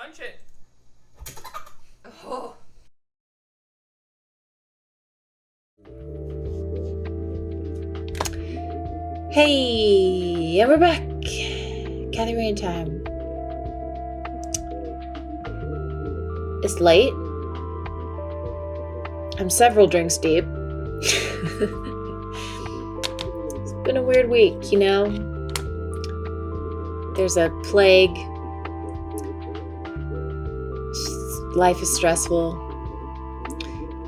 Punch it. Oh. Hey, and we're back. Kathy Rain time. It's late. I'm several drinks deep. It's been a weird week, you know? There's a plague. Life is stressful.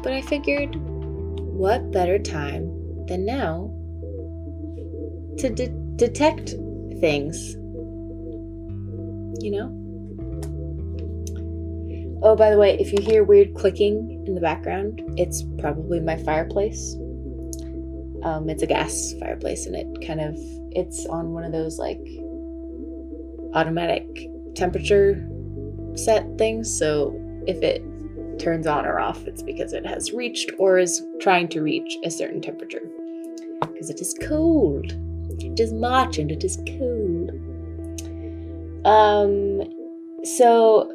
But I figured, what better time than now to detect things, you know? Oh, by the way, if you hear weird clicking in the background, it's probably my fireplace. It's a gas fireplace, and it's on one of those like automatic temperature set things, so if it turns on or off, it's because it has reached or is trying to reach a certain temperature, because it is cold. It is March and it is cold. So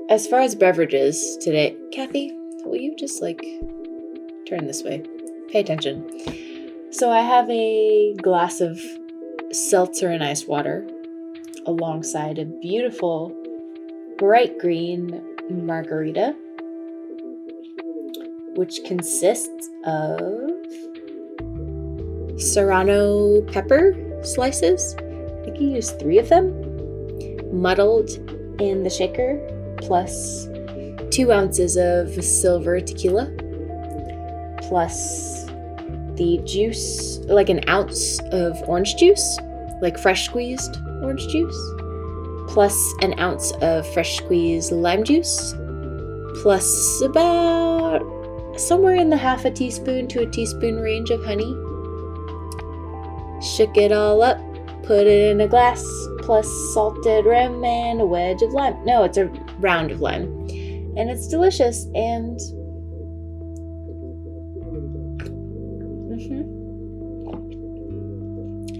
as far as beverages today, Kathy, will you just turn this way? Pay attention. So I have a glass of seltzer and ice water alongside a beautiful bright green margarita, which consists of serrano pepper slices. I think you use 3 of them, muddled in the shaker, plus 2 ounces of silver tequila, plus the juice, like an ounce of orange juice, like fresh squeezed orange juice, plus an ounce of fresh squeezed lime juice, plus about somewhere in the half a teaspoon to a teaspoon range of honey. Shook it all up, put it in a glass, plus salted rim and a wedge of lime. No, it's a round of lime. And it's delicious, and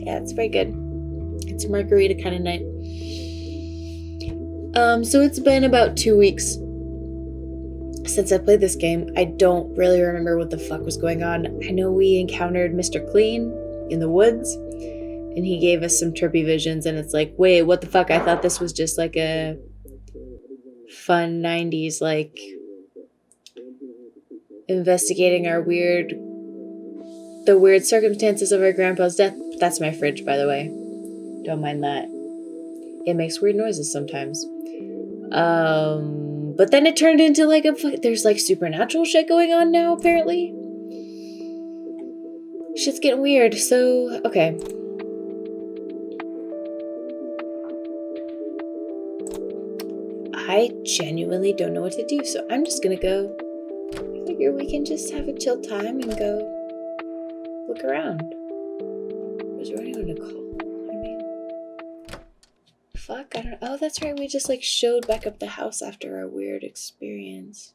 yeah, it's very good. It's a margarita kind of night. So it's been about 2 weeks since I played this game. I don't really remember what the fuck was going on. I know we encountered Mr. Clean in the woods, and he gave us some trippy visions, and it's like, wait, what the fuck? I thought this was just like a fun 90s, like, investigating the weird circumstances of our grandpa's death. That's my fridge, by the way. Don't mind that. It makes weird noises sometimes. But then it turned into there's like supernatural shit going on now, apparently. Shit's getting weird, so, okay. I genuinely don't know what to do, so I'm just gonna go. I figure we can just have a chill time and go look around. Was there anyone to call? Fuck, I don't know. Oh, that's right, we just showed back up the house after our weird experience.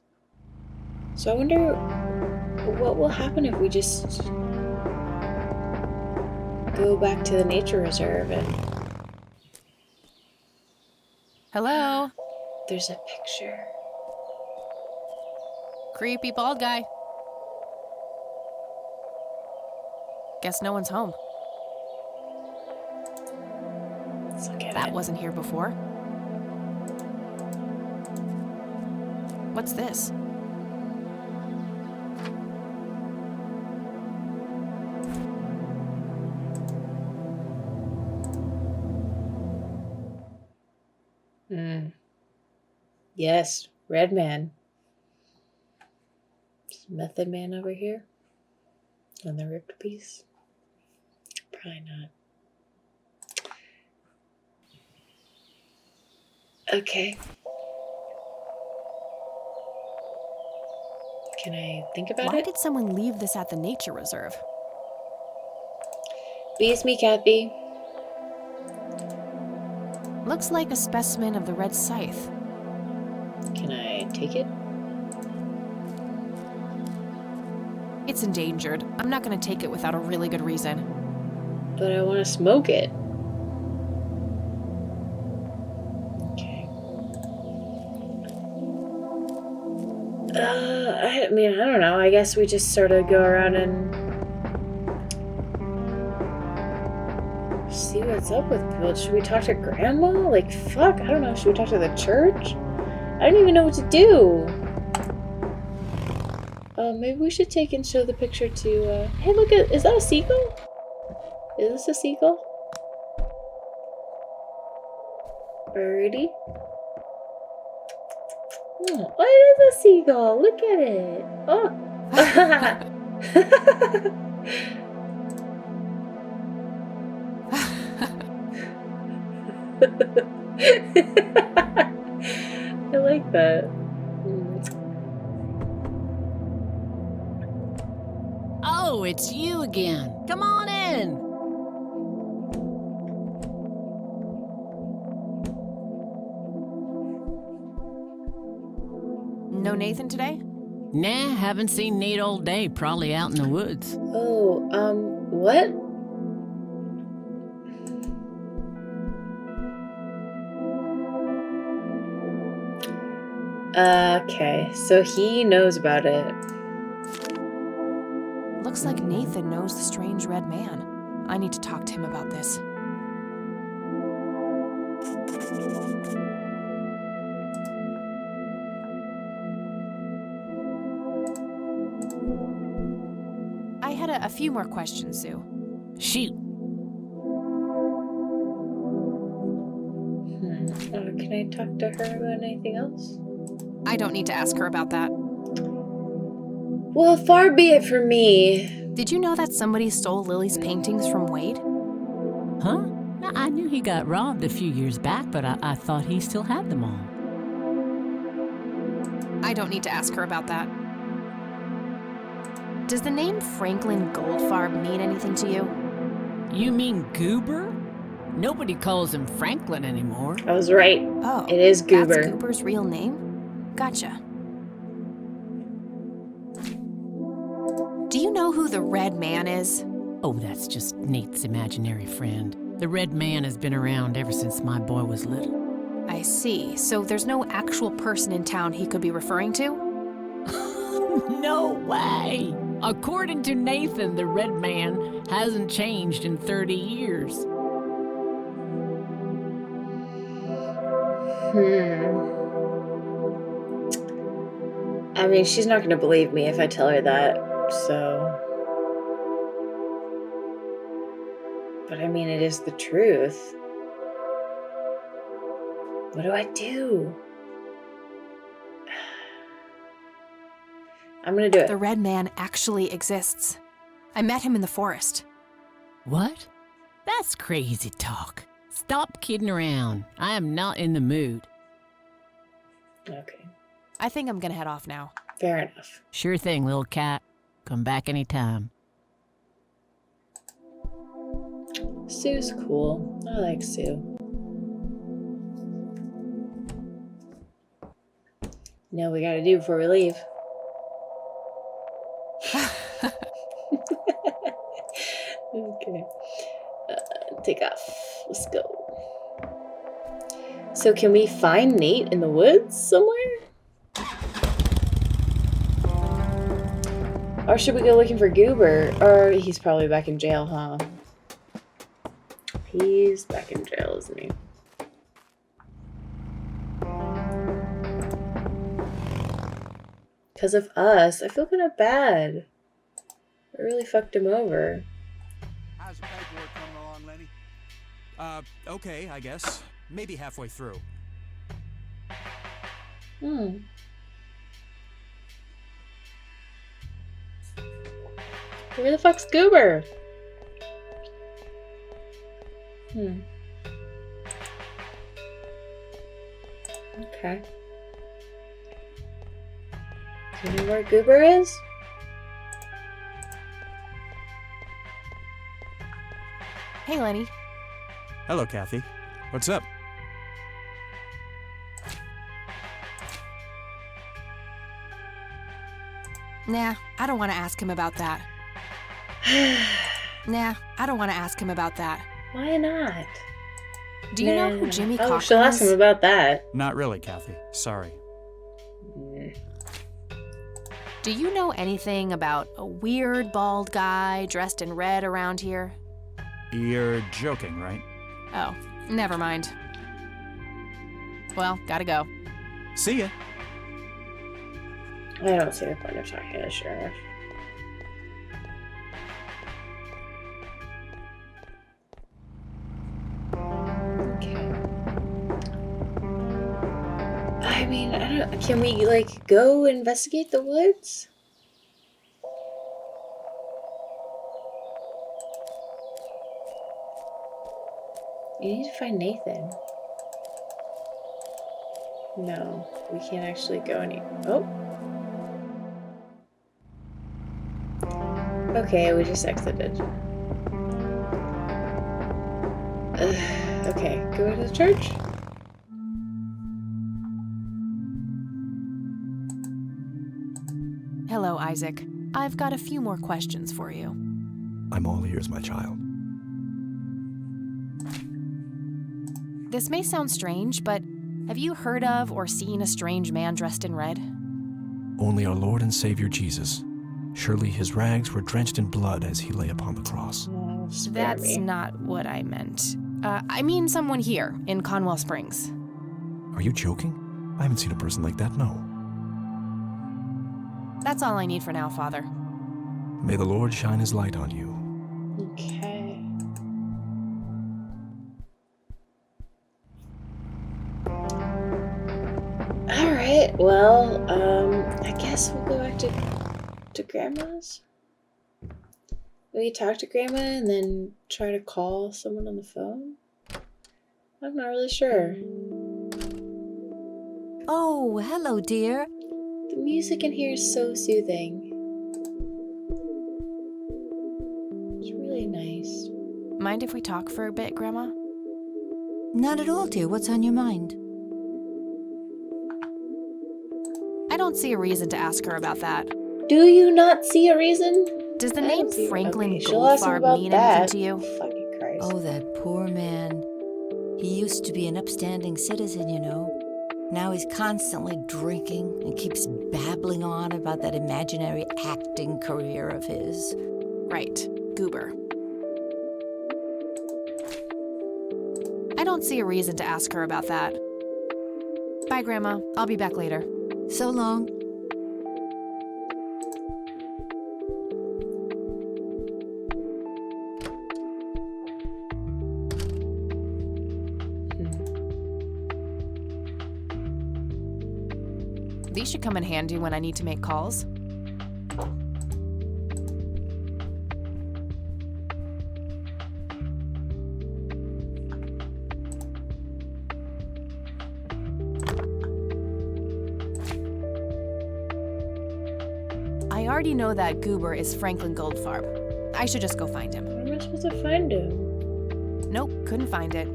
So I wonder what will happen if we just go back to the nature reserve and... Hello? There's a picture. Creepy bald guy. Guess no one's home. Let's look at That it. wasn't here before. What's this? Yes, Red Man. Method Man over here on the ripped piece. Probably not. Okay. Can I think about Why it? did someone leave this at the nature reserve? Beats me, Kathy. Looks like a specimen of the red scythe. Can I take it? It's endangered. I'm not gonna take it without a really good reason. But I want to smoke it. Okay. I mean, I don't know. I guess we just sort of go around and see what's up with people. Should we talk to Grandma? Like, fuck, I don't know. Should we talk to the church? I don't even know what to do. Maybe we should take and show the picture to, hey, look at, is that a seagull? Is this a seagull? Birdie? Oh, it is a seagull. Look at it. Oh. I like that. Oh, it's you again. Come on in. No Nathan today? Nah, haven't seen Nate all day. Probably out in the woods. Oh, what? Okay, so he knows about it. Looks like Nathan knows the strange red man. I need to talk to him about this. I had a few more questions, Sue. Shoot. Can I talk to her about anything else? I don't need to ask her about that. Well, far be it from me. Did you know that somebody stole Lily's paintings from Wade? Huh? I knew he got robbed a few years back, but I thought he still had them all. I don't need to ask her about that. Does the name Franklin Goldfarb mean anything to you? You mean Goober? Nobody calls him Franklin anymore. I was right. Oh, it is Goober. That's Goober's real name? Gotcha. Do you know who the Red Man is? Oh, that's just Nate's imaginary friend. The Red Man has been around ever since my boy was little. I see. So there's no actual person in town he could be referring to? No way! According to Nathan, the Red Man hasn't changed in 30 years. I mean, she's not going to believe me if I tell her that, so... But I mean, it is the truth. What do I do? I'm going to do it. The Red Man actually exists. I met him in the forest. What? That's crazy talk. Stop kidding around. I am not in the mood. Okay. I think I'm gonna head off now. Fair enough. Sure thing, little cat. Come back anytime. Sue's cool. I like Sue. You know what we gotta do before we leave? Okay. Take off. Let's go. So can we find Nate in the woods somewhere? Or should we go looking for Goober? Or he's probably back in jail, huh? He's back in jail, isn't he? Because of us. I feel kind of bad. I really fucked him over. How's the paperwork coming along, Lenny? Okay, I guess. Maybe halfway through. Where the fuck's Goober? Okay. Do you know where Goober is? Hey, Lenny. Hello, Kathy. What's up? Nah, I don't want to ask him about that. Nah, I don't want to ask him about that. Why not? Do you know who Jimmy Cochran she'll ask is? him about that. Not really, Kathy. Sorry. Do you know anything about a weird bald guy dressed in red around here? You're joking, right? Oh, never mind. Well, gotta go. See ya. I don't see the point of talking to the sheriff. Okay. I mean, I don't. Can we like go investigate the woods? You need to find Nathan. No, we can't actually go any. Oh. Okay, we just exited. Okay, go to the church. Hello, Isaac. I've got a few more questions for you. I'm all ears, my child. This may sound strange, but have you heard of or seen a strange man dressed in red? Only our Lord and Savior Jesus. Surely his rags were drenched in blood as he lay upon the cross. Oh, spare That's me. not what I meant. I mean someone here in Conwell Springs. Are you joking? I haven't seen a person like that, no. That's all I need for now, Father. May the Lord shine his light on you. Okay. All right. Well, I guess we'll go back to Grandma's. We talk to Grandma and then try to call someone on the phone. I'm not really sure. Oh, hello, dear. The music in here is so soothing. It's really nice. Mind if we talk for a bit, Grandma? Not at all, dear. What's on your mind? I don't see a reason to ask her about that. Do you not see a reason? Does the I name don't see- Franklin okay, she'll ask him Goldfarb about mean that. anything to you? Fucking Christ. Oh, that poor man. He used to be an upstanding citizen, you know. Now he's constantly drinking and keeps babbling on about that imaginary acting career of his. Right, Goober. I don't see a reason to ask her about that. Bye, Grandma. I'll be back later. So long. These should come in handy when I need to make calls. I already know that Goober is Franklin Goldfarb. I should just go find him. Where am I supposed to find him? Nope, couldn't find it.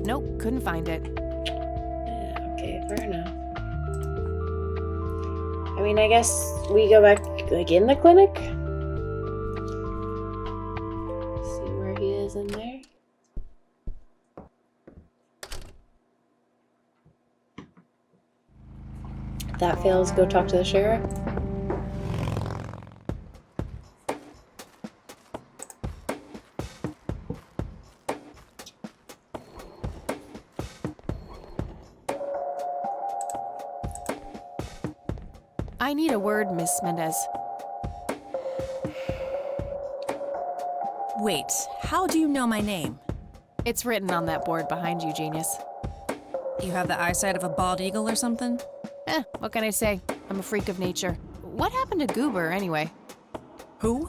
Nope, couldn't find it. Yeah, okay, fair enough. I mean, I guess we go back, like, in the clinic? See where he is in there? If that fails, go talk to the sheriff. I need a word, Miss Mendez. Wait, how do you know my name? It's written on that board behind you, genius. You have the eyesight of a bald eagle or something? What can I say? I'm a freak of nature. What happened to Goober, anyway? Who?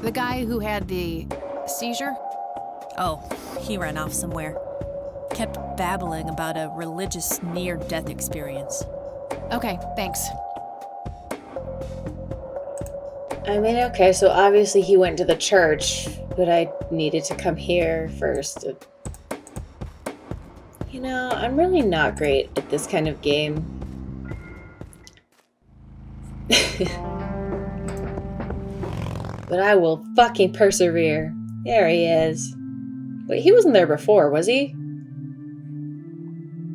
The guy who had the seizure? Oh, he ran off somewhere. Kept babbling about a religious near-death experience. Okay, thanks. I mean, okay, so obviously he went to the church, but I needed to come here first. You know, I'm really not great at this kind of game. But I will fucking persevere. There he is. Wait, he wasn't there before, was he?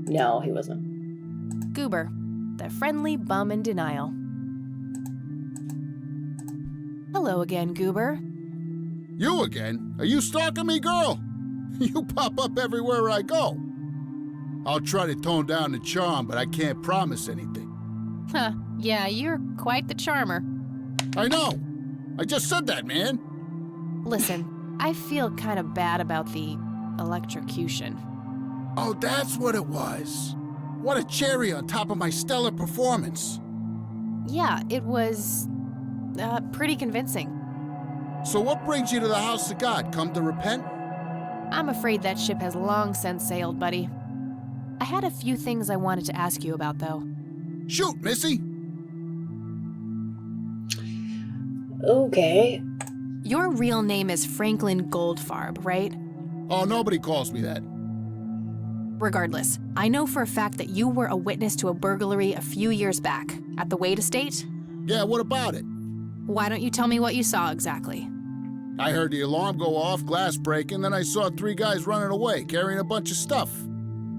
No, he wasn't. Goober, the friendly bum in denial. Hello again, Goober. You again? Are you stalking me, girl? You pop up everywhere I go. I'll try to tone down the charm, but I can't promise anything. Huh, yeah, you're quite the charmer. I know. I just said that, man. Listen, I feel kind of bad about the electrocution. Oh, that's what it was. What a cherry on top of my stellar performance. Yeah, it was pretty convincing. So what brings you to the house of God? Come to repent? I'm afraid that ship has long since sailed, buddy. I had a few things I wanted to ask you about, though. Shoot, Missy. Okay. Your real name is Franklin Goldfarb, right? Oh, nobody calls me that. Regardless, I know for a fact that you were a witness to a burglary a few years back at the Wade Estate. Yeah, what about it? Why don't you tell me what you saw exactly? I heard the alarm go off, glass breaking, then I saw 3 guys running away, carrying a bunch of stuff.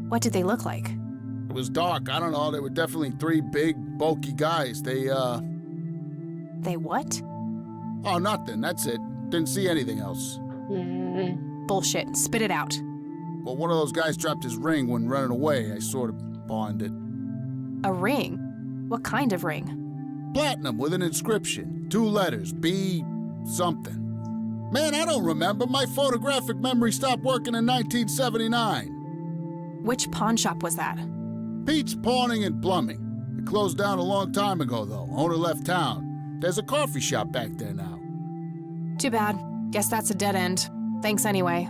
What did they look like? It was dark, I don't know, they were definitely 3 big, bulky guys. They what? Oh, nothing, that's it. Didn't see anything else. Bullshit. Spit it out. Well, one of those guys dropped his ring when running away. I sort of pawned it. A ring? What kind of ring? Platinum with an inscription. 2 letters, B something. Man, I don't remember. My photographic memory stopped working in 1979. Which pawn shop was that? Pete's Pawning and Plumbing. It closed down a long time ago, though. Owner left town. There's a coffee shop back there now. Too bad. Guess that's a dead end. Thanks anyway.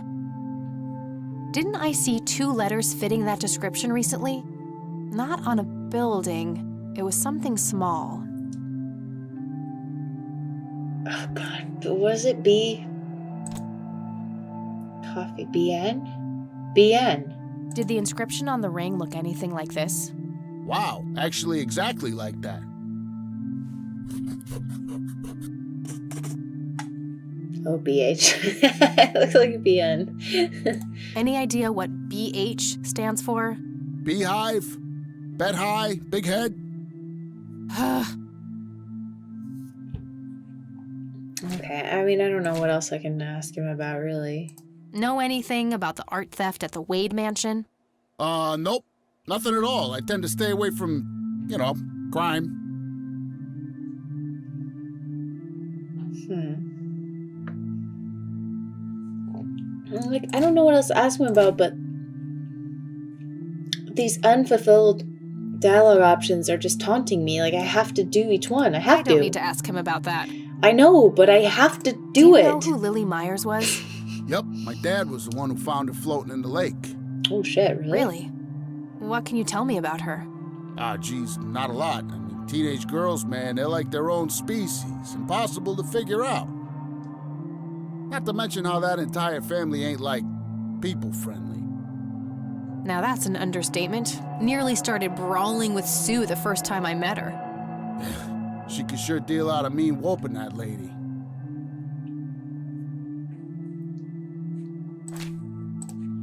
Didn't I see 2 letters fitting that description recently? Not on a building. It was something small. Oh god, was it B? Coffee, BN? BN. Did the inscription on the ring look anything like this? Wow, actually exactly like that. Oh, BH. It looks like a BN. Any idea what BH stands for? Beehive? Bet high? Big head? Okay, I mean, I don't know what else I can ask him about, really. Know anything about the art theft at the Wade mansion? Nope. Nothing at all. I tend to stay away from, crime. Like, I don't know what else to ask him about, but these unfulfilled dialogue options are just taunting me. Like, I have to do each one. I don't need to ask him about that. I know, but I have to do you it. know who Lily Myers was? Yep, my dad was the one who found her floating in the lake. Oh shit, really? Really? What can you tell me about her? Geez, not a lot. I mean, teenage girls, man, they're like their own species. Impossible to figure out. Not to mention how that entire family ain't, like, people-friendly. Now that's an understatement. Nearly started brawling with Sue the first time I met her. She could sure deal out a mean whooping, that lady.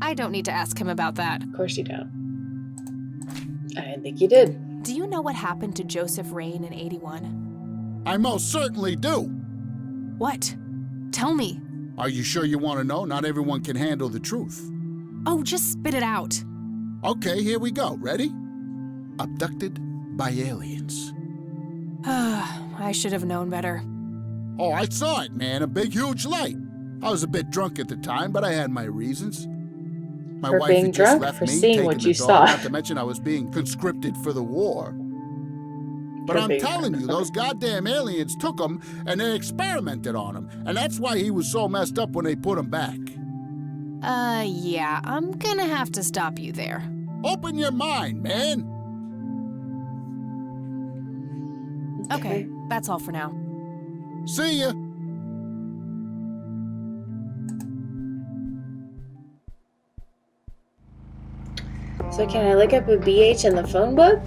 I don't need to ask him about that. Of course you don't. I didn't think you did. Do you know what happened to Joseph Rain in 81? I most certainly do. What? Tell me. Are you sure you want to know? Not everyone can handle the truth. Oh, just spit it out. Okay, here we go. Ready? Abducted by aliens. I should have known better. Oh, I saw it, man. A big, huge light. I was a bit drunk at the time, but I had my reasons. My For wife being had just drunk? left For me, seeing taking what the you dog, saw? Not to mention I was being conscripted for the war. But For I'm being telling drunk. you, those goddamn aliens took him and they experimented on him. And that's why he was so messed up when they put him back. Yeah, I'm gonna have to stop you there. Open your mind, man. Okay, that's all for now. See ya. So can I look up a BH in the phone book?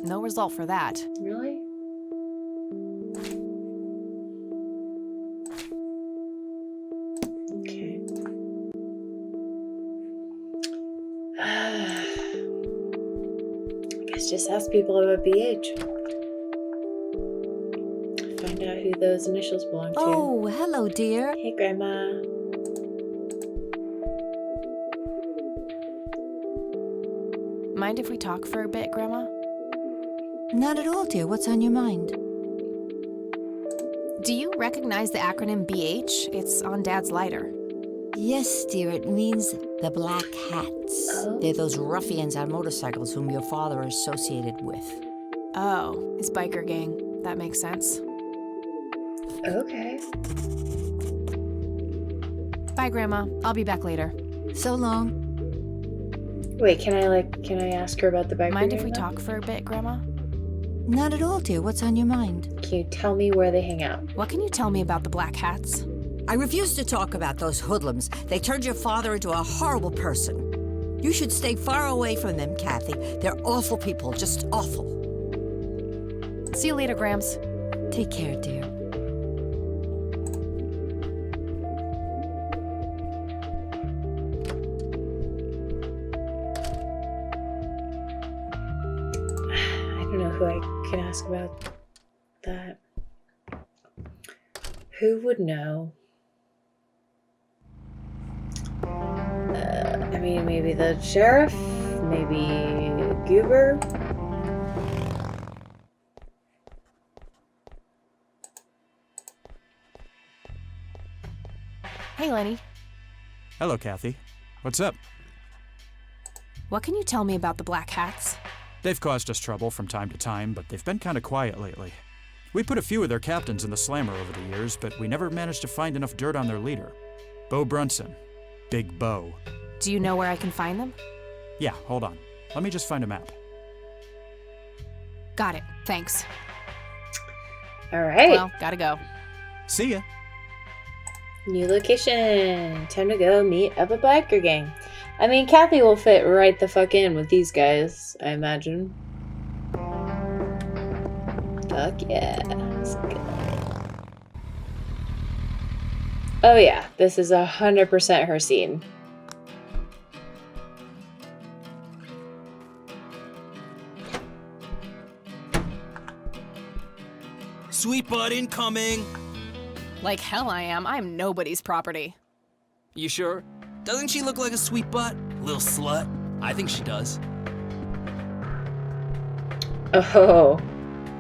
No result for that. Really? Okay. I guess just ask people about BH. Find out who those initials belong to. Oh, hello, dear. Hey, Grandma. Mind if we talk for a bit, Grandma? Not at all, dear. What's on your mind? Do you recognize the acronym BH? It's on Dad's lighter. Yes, dear. It means the Black Hats. Oh. They're those ruffians on motorcycles whom your father is associated with. Oh, his biker gang. That makes sense. Okay. Bye, Grandma. I'll be back later. So long. Wait, can I ask her about the biker Mind if gang, we though? talk for a bit, Grandma? Not at all, dear. What's on your mind? Can you tell me where they hang out? What can you tell me about the Black Hats? I refuse to talk about those hoodlums. They turned your father into a horrible person. You should stay far away from them, Kathy. They're awful people, just awful. See you later, Grams. Take care, dear. I don't know who I can ask about that. Who would know? I mean, maybe the sheriff? Maybe Goober? Hey, Lenny. Hello, Kathy. What's up? What can you tell me about the Black Hats? They've caused us trouble from time to time, but they've been kind of quiet lately. We put a few of their captains in the slammer over the years, but we never managed to find enough dirt on their leader. Bo Brunson. Big Bo. Do you know where I can find them? Yeah, hold on. Let me just find a map. Got it. Thanks. All right. Well, gotta go. See ya. New location. Time to go meet up a biker gang. I mean, Kathy will fit right the fuck in with these guys, I imagine. Fuck yeah. Let's go. Oh yeah, this is 100% her scene. Sweet bud incoming! Like hell I am. I'm nobody's property. You sure? Doesn't she look like a sweet butt? Little slut? I think she does. Oh.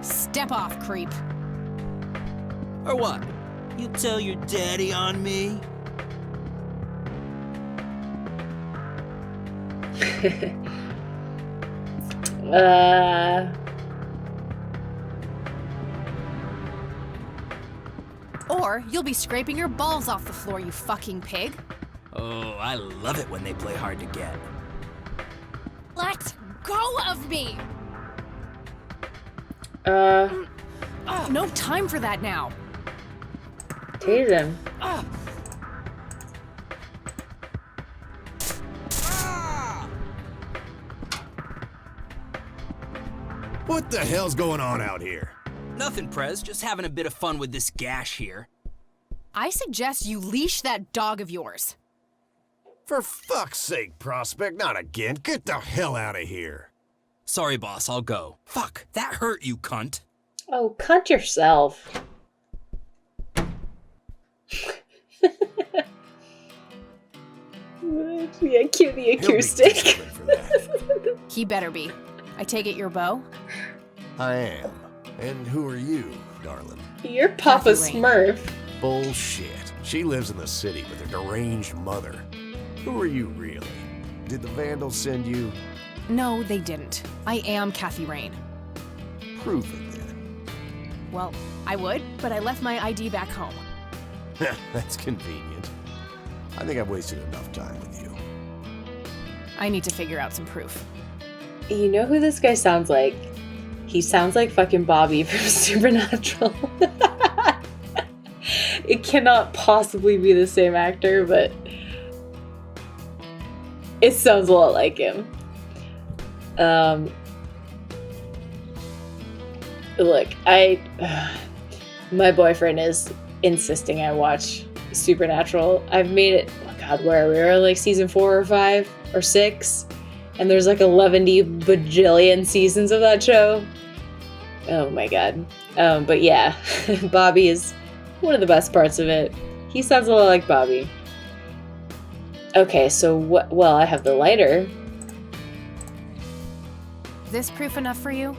Step off, creep. Or what? You tell your daddy on me? Or you'll be scraping your balls off the floor, you fucking pig. Oh, I love it when they play hard to get. Let go of me! No time for that now. Tase him. What the hell's going on out here? Nothing, Prez. Just having a bit of fun with this gash here. I suggest you leash that dog of yours. For fuck's sake, Prospect, not again. Get the hell out of here. Sorry, boss, I'll go. Fuck, that hurt, you cunt. Oh, cunt yourself. Yeah, cue the acoustic. For that. He better be. I take it you're Bo? I am. And who are you, darling? You're Papa Kathy Rain. Smurf. Bullshit. She lives in the city with her deranged mother. Who are you, really? Did the Vandals send you? No, they didn't. I am Kathy Rain. Prove it, then. Well, I would, but I left my ID back home. That's convenient. I think I've wasted enough time with you. I need to figure out some proof. You know who this guy sounds like? He sounds like fucking Bobby from Supernatural. It cannot possibly be the same actor, but it sounds a lot like him. Look, my boyfriend is insisting I watch Supernatural. I've made it, oh god, where we were like season 4 or 5 or 6, and there's like 11 bajillion seasons of that show. Oh my god. But yeah, Bobby is one of the best parts of it. He sounds a lot like Bobby. Okay, so well, I have the lighter. This proof enough for you?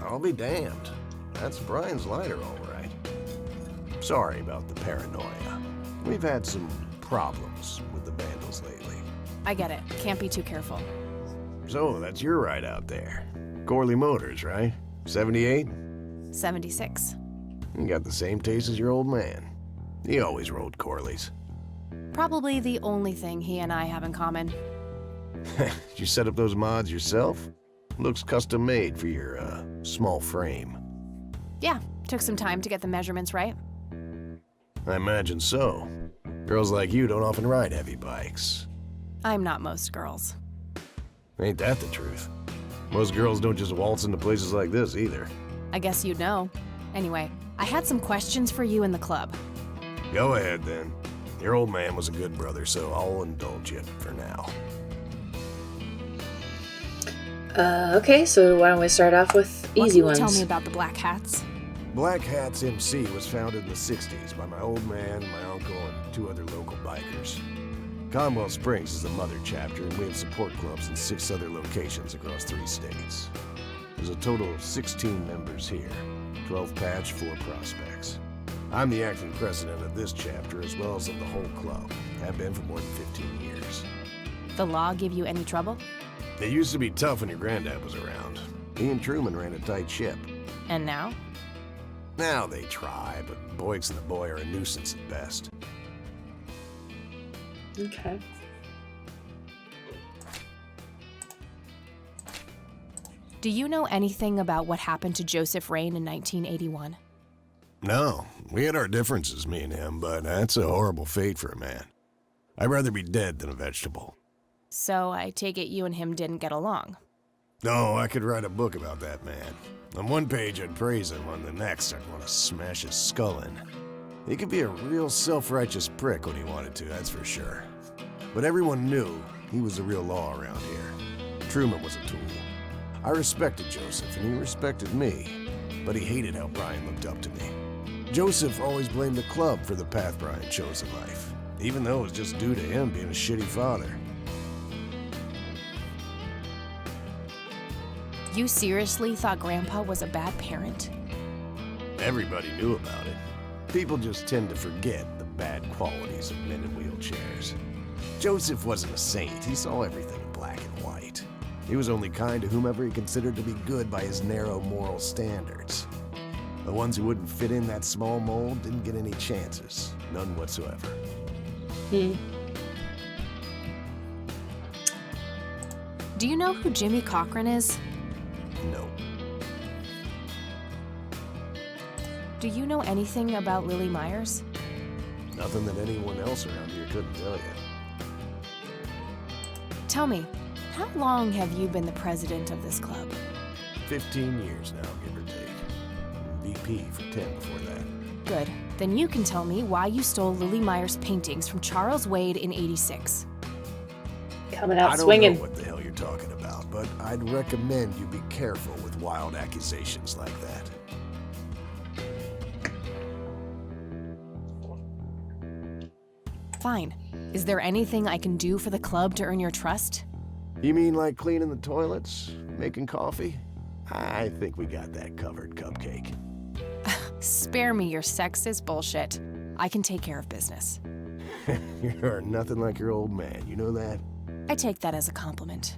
I'll be damned. That's Brian's lighter, all right. Sorry about the paranoia. We've had some problems with the vandals lately. I get it. Can't be too careful. So, that's your ride out there. Corley Motors, right? 78? 76. You got the same taste as your old man. He always rode Corleys. Probably the only thing he and I have in common. Did you set up those mods yourself? Looks custom made for your, small frame. Yeah, took some time to get the measurements right. I imagine so. Girls like you don't often ride heavy bikes. I'm not most girls. Ain't that the truth? Most girls don't just waltz into places like this either. I guess you'd know. Anyway, I had some questions for you in the club. Go ahead, then. Your old man was a good brother, so I'll indulge you for now. Okay, so why don't we start off with easy What ones? can you tell me about the Black Hats? Black Hats MC was founded in the 60s by my old man, my uncle, and 2 other local bikers. Conwell Springs is the mother chapter, and we have support clubs in 6 other locations across 3 states. There's a total of 16 members here, 12 patch, 4 prospects. I'm the acting president of this chapter as well as of the whole club. Have been for more than 15 years. The law give you any trouble? It used to be tough when your granddad was around. He and Truman ran a tight ship. And now? Now they try, but Boyks and the boy are a nuisance at best. Okay. Do you know anything about what happened to Joseph Rain in 1981? No, we had our differences, me and him, but that's a horrible fate for a man. I'd rather be dead than a vegetable. So I take it you and him didn't get along. No, I could write a book about that man. On one page I'd praise him, on the next I'd want to smash his skull in. He could be a real self-righteous prick when he wanted to, that's for sure. But everyone knew he was the real law around here. Truman was a tool. I respected Joseph, and he respected me, but he hated how Brian looked up to me. Joseph always blamed the club for the path Brian chose in life, even though it was just due to him being a shitty father. You seriously thought Grandpa was a bad parent? Everybody knew about it. People just tend to forget the bad qualities of men in wheelchairs. Joseph wasn't a saint. He saw everything in black and white. He was only kind to whomever he considered to be good by his narrow moral standards. The ones who wouldn't fit in that small mold didn't get any chances. None whatsoever. Do you know who Jimmy Cochran is? No. Do you know anything about Lily Myers? Nothing that anyone else around here couldn't tell you. Tell me, how long have you been the president of this club? 15 years now, give or take. VP for 10 before that. Good. Then you can tell me why you stole Lily Myers' paintings from Charles Wade in '86. Coming out I don't swinging. know what the hell you're talking about, but I'd recommend you be careful with wild accusations like that. Fine. Is there anything I can do for the club to earn your trust? You mean like cleaning the toilets? Making coffee? I think we got that covered, Cupcake. Spare me your sexist bullshit. I can take care of business. You're nothing like your old man, you know that? I take that as a compliment.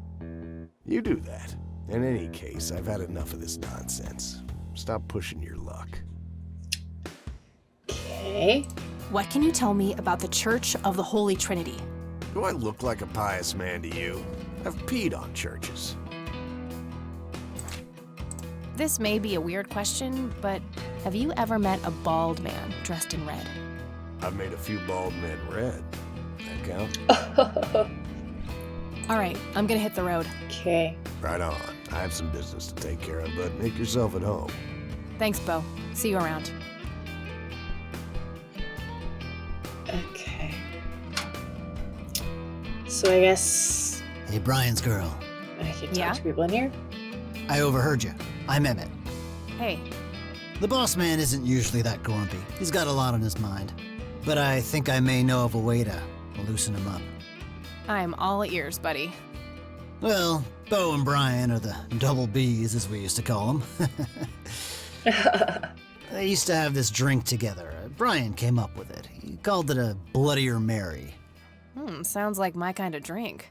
You do that. In any case, I've had enough of this nonsense. Stop pushing your luck. Okay. What can you tell me about the Church of the Holy Trinity? Do I look like a pious man to you? I've peed on churches. This may be a weird question, but have you ever met a bald man dressed in red? I've made a few bald men red. That count? All right, I'm gonna hit the road. Okay. Right on. I have some business to take care of, but make yourself at home. Thanks, Bo. See you around. Okay. So I guess Hey, Brian's girl. I can talk Yeah? to people in here. I overheard you. I'm Emmett. Hey, The boss man isn't usually that grumpy. He's got a lot on his mind. But I think I may know of a way to loosen him up. I'm all ears, buddy. Well, Bo and Brian are the double Bs, as we used to call them. They used to have this drink together. Brian came up with it. He called it a Bloodier Mary. Sounds like my kind of drink.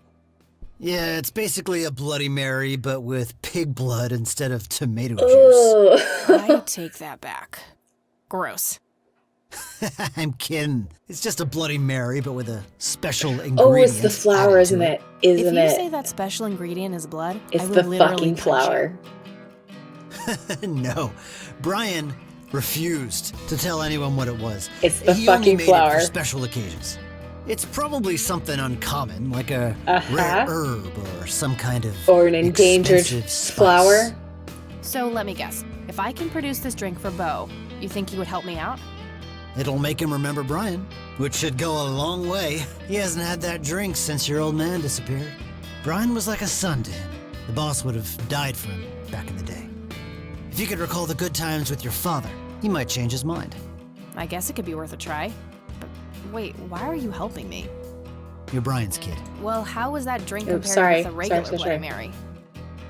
Yeah, it's basically a Bloody Mary, but with pig blood instead of tomato juice. Oh. I take that back. Gross. I'm kidding. It's just a Bloody Mary, but with a special ingredient. Oh, it's the flour, added isn't to it? Isn't If you it? say that special ingredient is blood, It's I will the literally fucking punch flour. you. No, Brian refused to tell anyone what it was. It's the He only fucking made flour. it for special occasions. It's probably something uncommon, like a rare herb or some kind of Or an endangered expensive spice. flower. So let me guess. If I can produce this drink for Bo, you think he would help me out? It'll make him remember Brian, which should go a long way. He hasn't had that drink since your old man disappeared. Brian was like a son to him. The boss would have died for him back in the day. If you could recall the good times with your father, he might change his mind. I guess it could be worth a try. But wait, why are you helping me? You're Brian's kid. Well, how was that drink Oops, compared sorry. with a regular Sorry. Bloody Mary?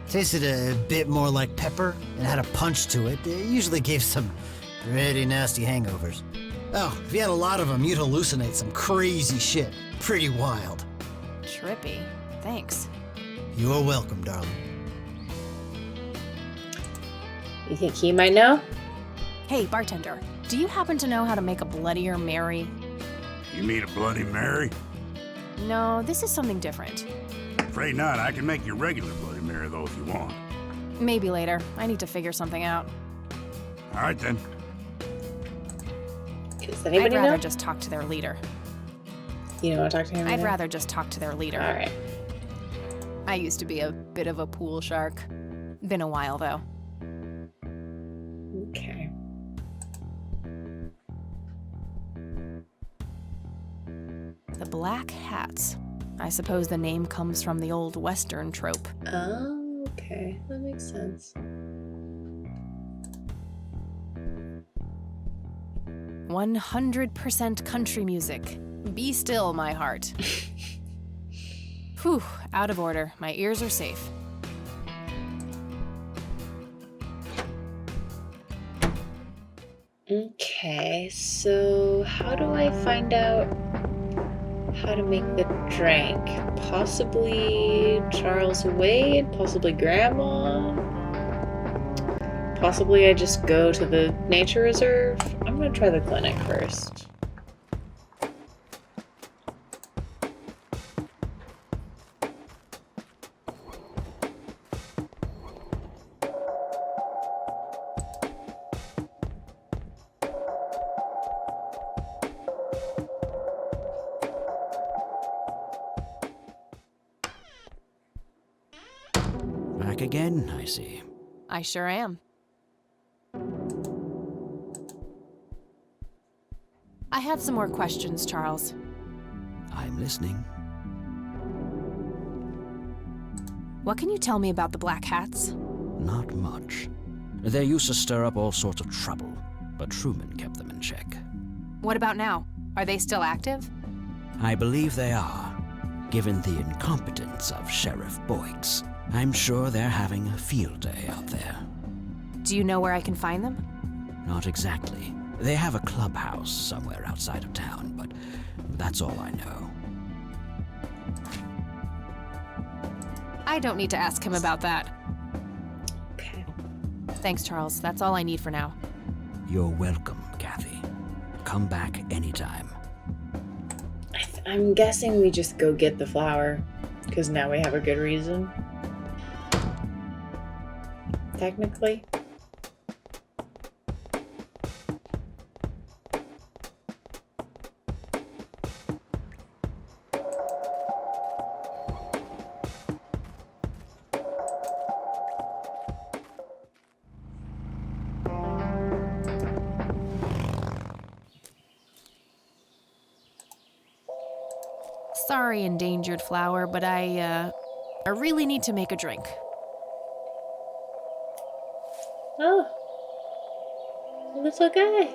Tasted a bit more like pepper and had a punch to it. It usually gave some pretty nasty hangovers. Oh, if you had a lot of them, you'd hallucinate some crazy shit. Pretty wild. Trippy. Thanks. You're welcome, darling. You think he might know? Hey, bartender, do you happen to know how to make a Bloodier Mary? You mean a Bloody Mary? No, this is something different. Afraid not. I can make you regular Bloody Mary, though, if you want. Maybe later. I need to figure something out. All right, then. Does I'd anybody rather know? just talk to their leader. You don't want to talk to him? I'd rather just talk to their leader. All right. I used to be a bit of a pool shark. Been a while, though. Okay. The Black Hats. I suppose the name comes from the old Western trope. Oh, okay. That makes sense. 100% country music. Be still, my heart. Whew, out of order. My ears are safe. Okay, so how do I find out how to make the drink? Possibly Charles Wade, possibly Grandma. Possibly I just go to the nature reserve. I'm gonna try the clinic first. Back again, I see. I sure am. I have some more questions, Charles. I'm listening. What can you tell me about the Black Hats? Not much. They used to stir up all sorts of trouble, but Truman kept them in check. What about now? Are they still active? I believe they are, given the incompetence of Sheriff Boyks. I'm sure they're having a field day out there. Do you know where I can find them? Not exactly. They have a clubhouse somewhere outside of town, but that's all I know. I don't need to ask him about that. Okay. Thanks, Charles. That's all I need for now. You're welcome, Kathy. Come back anytime. I'm guessing we just go get the flour, because now we have a good reason. Technically. Sorry, endangered flower, but I really need to make a drink. Oh. Little guy.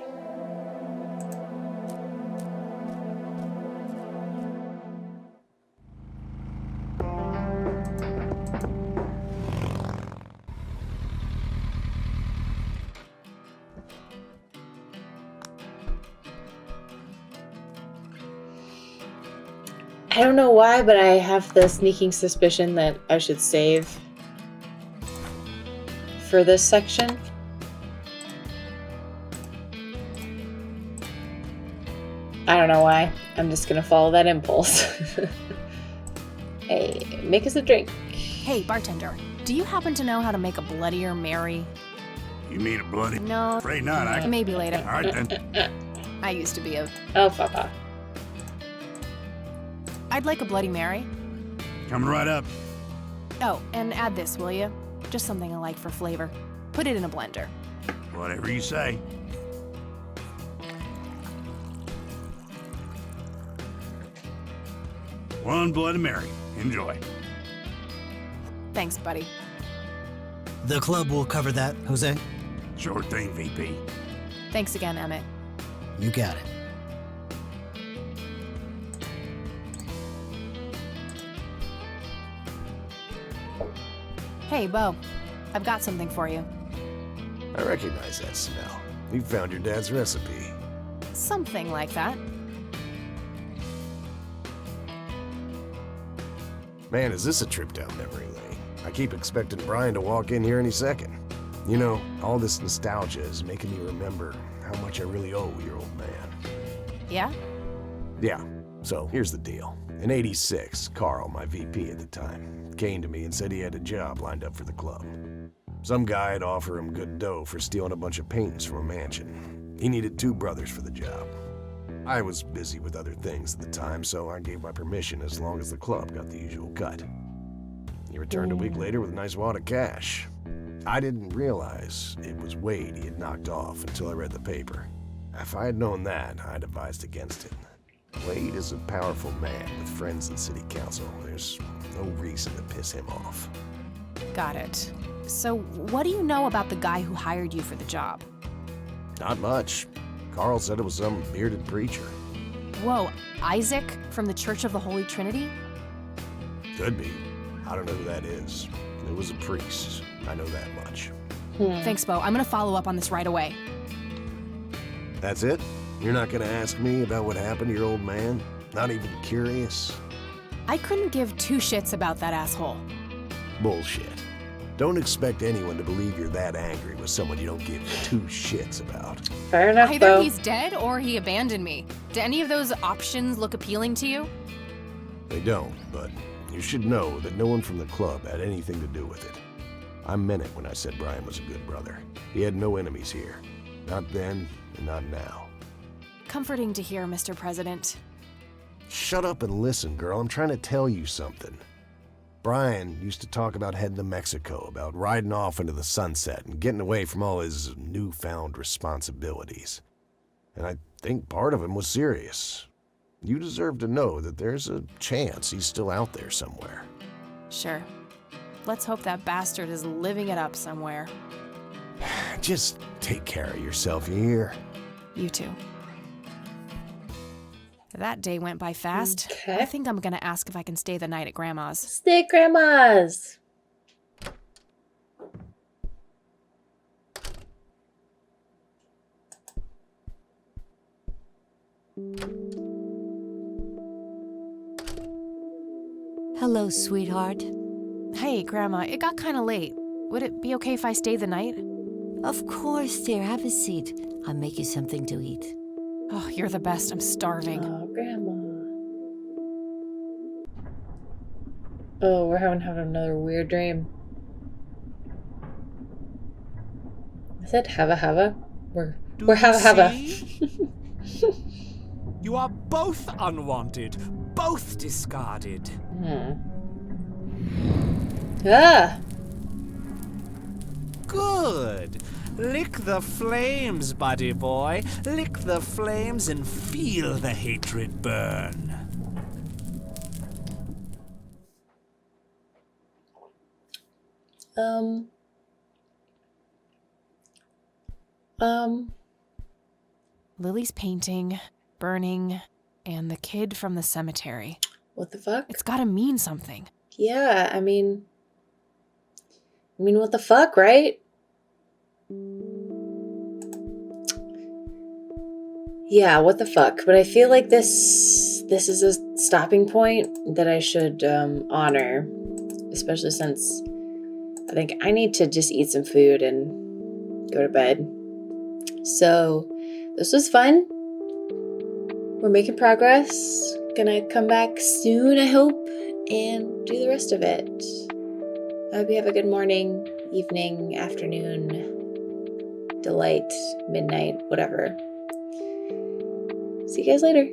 I don't know why, but I have the sneaking suspicion that I should save for this section. I don't know why. I'm just gonna follow that impulse. Hey, make us a drink. Hey, bartender, do you happen to know how to make a Bloodier Mary? You mean a bloody? No. Afraid not. I can. Maybe later. All right then. I used to be a... Oh, fuck off. I'd like a Bloody Mary. Coming right up. Oh, and add this, will you? Just something I like for flavor. Put it in a blender. Whatever you say. One Bloody Mary. Enjoy. Thanks, buddy. The club will cover that, Jose. Sure thing, VP. Thanks again, Emmett. You got it. Hey, Bo. I've got something for you. I recognize that smell. You found your dad's recipe. Something like that. Man, is this a trip down memory lane. I keep expecting Brian to walk in here any second. You know, all this nostalgia is making me remember how much I really owe your old man. Yeah? Yeah, so here's the deal. In '86, Carl, my VP at the time, came to me and said he had a job lined up for the club. Some guy'd offer him good dough for stealing a bunch of paintings from a mansion. He needed 2 brothers for the job. I was busy with other things at the time, so I gave my permission as long as the club got the usual cut. He returned a week later with a nice wad of cash. I didn't realize it was Wade he had knocked off until I read the paper. If I had known that, I'd advised against it. Wade is a powerful man with friends in city council. There's no reason to piss him off. Got it. So, what do you know about the guy who hired you for the job? Not much. Carl said it was some bearded preacher. Whoa, Isaac from the Church of the Holy Trinity? Could be. I don't know who that is. It was a priest. I know that much. Thanks, Bo. I'm gonna follow up on this right away. That's it? You're not gonna ask me about what happened to your old man? Not even curious? I couldn't give 2 shits about that asshole. Bullshit. Don't expect anyone to believe you're that angry with someone you don't give 2 shits about. Fair enough, Either Bo. he's dead or he abandoned me. Do any of those options look appealing to you? They don't, but you should know that no one from the club had anything to do with it. I meant it when I said Brian was a good brother. He had no enemies here. Not then, and not now. Comforting to hear, Mr. President. Shut up and listen, girl. I'm trying to tell you something. Brian used to talk about heading to Mexico, about riding off into the sunset and getting away from all his newfound responsibilities. And I think part of him was serious. You deserve to know that there's a chance he's still out there somewhere. Sure. Let's hope that bastard is living it up somewhere. Just take care of yourself, you hear? You too. That day went by fast. Okay. I think I'm gonna ask if I can stay the night at Grandma's. Stay at Grandma's. Hello, sweetheart. Hey, Grandma, it got kinda late. Would it be okay if I stay the night? Of course, dear. Have a seat. I'll make you something to eat. Oh, you're the best. I'm starving. Oh, Grandma. Oh, we're having another weird dream. I said hava. We're hava. You are both unwanted, both discarded. Ah! Good. Lick the flames, buddy boy. Lick the flames and feel the hatred burn. Lily's painting, burning, and the kid from the cemetery. What the fuck? It's gotta mean something. Yeah, I mean, what the fuck, right? Yeah, what the fuck? But I feel like this is a stopping point that I should honor, especially since I think I need to just eat some food and go to bed. So this was fun. We're making progress. Gonna come back soon, I hope, and do the rest of it. I hope you have a good morning, evening, afternoon, delight, midnight, whatever. See you guys later.